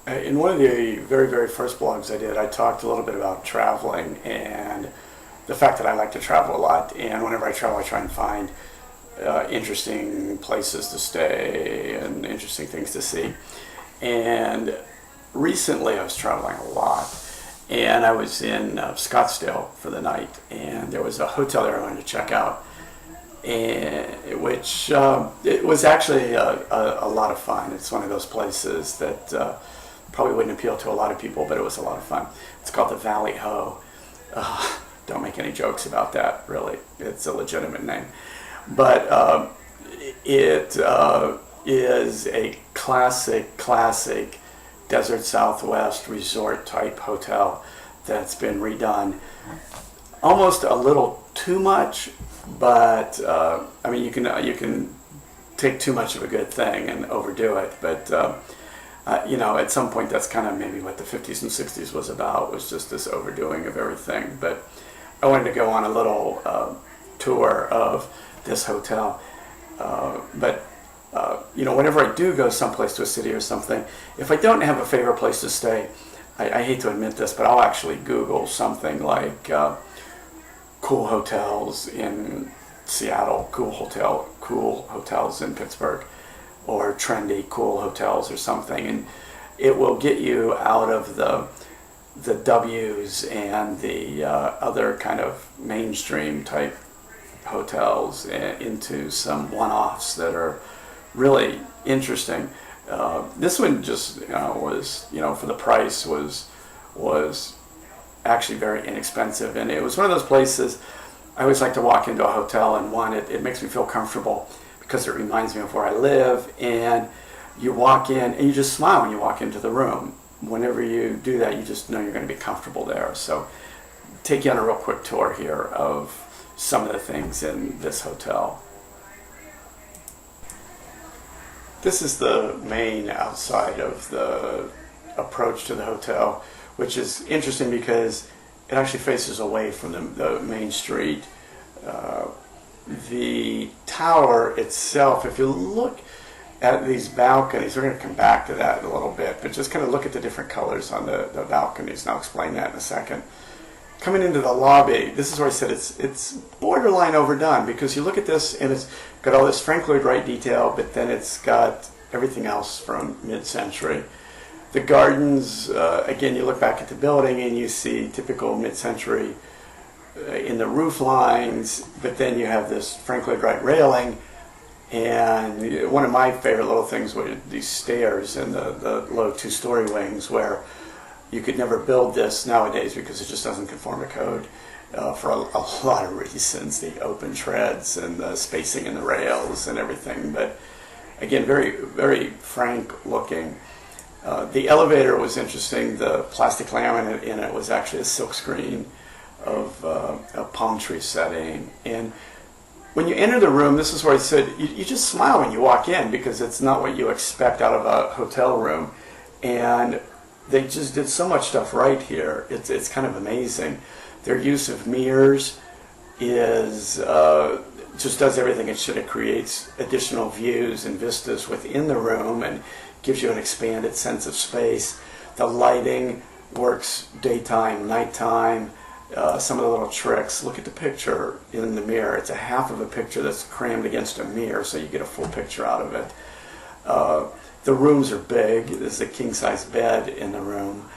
In one of the very, very first blogs I did, I talked a little bit about traveling and the fact that I like to travel a lot. And whenever I travel, I try and find interesting places to stay and interesting things to see. And recently, I was traveling a lot, and I was in Scottsdale for the night, and there was a hotel there I wanted to check out, and which it was actually a lot of fun. It's one of those places that probably wouldn't appeal to a lot of people, but it was a lot of fun. It's called the Valley Ho. Don't make any jokes about that, really. It's a legitimate name. But it is a classic desert Southwest resort type hotel that's been redone almost a little too much, but I mean you can take too much of a good thing and overdo it, but at some point that's kind of maybe what the 50s and 60s was about, was just this overdoing of everything. But I wanted to go on a little tour of this hotel, but whenever I do go someplace to a city or something, if I don't have a favorite place to stay, I hate to admit this, but I'll actually Google something like cool hotels in Seattle, cool hotels in Pittsburgh, or trendy cool hotels or something, and it will get you out of the W's and the other kind of mainstream type hotels into some one-offs that are really interesting. This one just was, for the price, was actually very inexpensive, and it was one of those places I always like to walk into a hotel, and one, it makes me feel comfortable because it reminds me of where I live, and you walk in and you just smile when you walk into the room. Whenever you do that, you just know you're going to be comfortable there. So take you on a real quick tour here of some of the things in this hotel. This is the main outside of the approach to the hotel, which is interesting because it actually faces away from the main street. The tower itself, if you look at these balconies, we're going to come back to that in a little bit, but just kind of look at the different colors on the balconies, and I'll explain that in a second. Coming into the lobby, this is where I said it's borderline overdone, because you look at this and it's got all this Frank Lloyd Wright detail, but then it's got everything else from mid-century. The gardens, again, you look back at the building and you see typical mid-century in the roof lines, but then you have this Frank Lloyd Wright railing, and one of my favorite little things were these stairs and the low two-story wings, where you could never build this nowadays because it just doesn't conform to code for a lot of reasons, the open treads and the spacing in the rails and everything. But again, very, very frank looking. The elevator was interesting. The plastic laminate in it was actually a silk screen of a palm tree setting. And when you enter the room, this is where I said you just smile when you walk in, because it's not what you expect out of a hotel room. And they just did so much stuff right here. It's kind of amazing. Their use of mirrors is just does everything it should. It creates additional views and vistas within the room and gives you an expanded sense of space. The lighting works daytime, nighttime. Some of the little tricks. Look at the picture in the mirror. It's a half of a picture that's crammed against a mirror, so you get a full picture out of it. The rooms are big. There's a king-size bed in the room.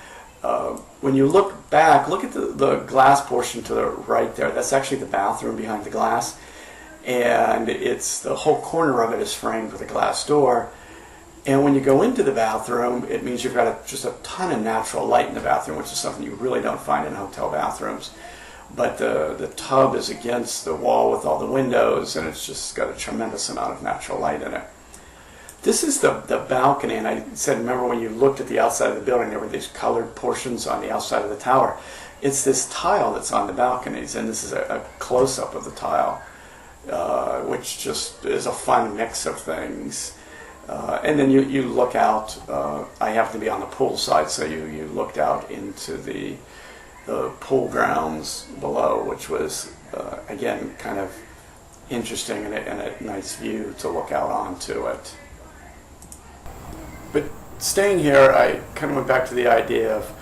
When you look back, look at the glass portion to the right there. That's actually the bathroom behind the glass. And the whole corner of it is framed with a glass door. And when you go into the bathroom, it means you've got just a ton of natural light in the bathroom, which is something you really don't find in hotel bathrooms. But the tub is against the wall with all the windows, and it's just got a tremendous amount of natural light in it. This is the balcony, and I said, remember when you looked at the outside of the building, there were these colored portions on the outside of the tower. It's this tile that's on the balconies, and this is a close-up of the tile, which just is a fun mix of things. And then you look out. I happen to be on the pool side, so you looked out into the pool grounds below, which was, again, kind of interesting and a nice view to look out onto it. But staying here, I kind of went back to the idea of,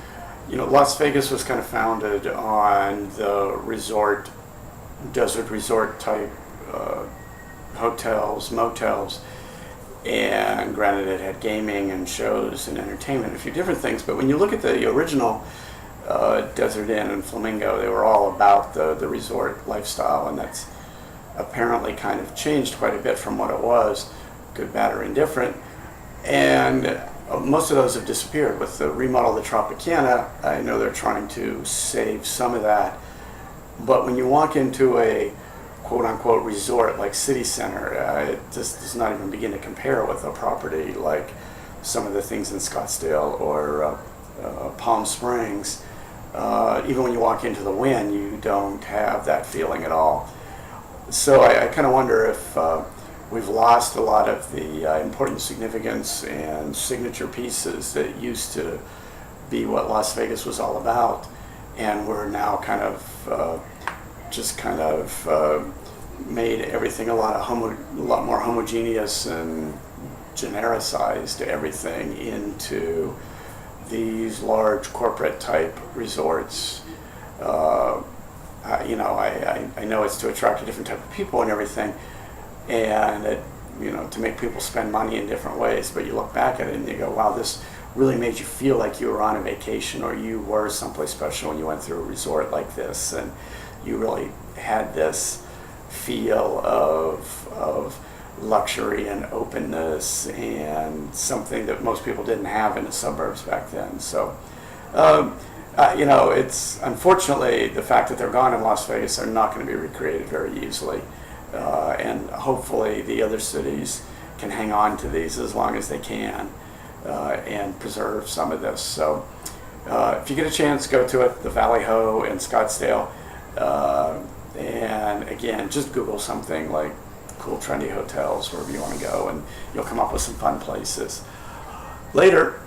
Las Vegas was kind of founded on the resort, desert resort type hotels, motels, and granted it had gaming and shows and entertainment, a few different things, but when you look at the original Desert Inn and Flamingo, they were all about the resort lifestyle, and that's apparently kind of changed quite a bit from what it was, good, bad, or indifferent. And most of those have disappeared. With the remodel of the Tropicana, I know they're trying to save some of that. But when you walk into a quote-unquote resort like City Center, it just does not even begin to compare with a property like some of the things in Scottsdale or Palm Springs. Even when you walk into the Wynn, you don't have that feeling at all. So I kind of wonder if we've lost a lot of the important significance and signature pieces that used to be what Las Vegas was all about, and we're now kind of made everything a lot more homogeneous and genericized everything into these large corporate type resorts. I know it's to attract a different type of people and everything, and to make people spend money in different ways. But you look back at it and you go, wow, this really made you feel like you were on a vacation or you were someplace special when you went through a resort like this, and you really had this feel of luxury and openness and something that most people didn't have in the suburbs back then. So it's unfortunately the fact that they're gone in Las Vegas are not going to be recreated very easily, and hopefully the other cities can hang on to these as long as they can and preserve some of this. So if you get a chance, go to it, the Valley Ho in Scottsdale, and again, just Google something like cool trendy hotels wherever you want to go, and you'll come up with some fun places. Later.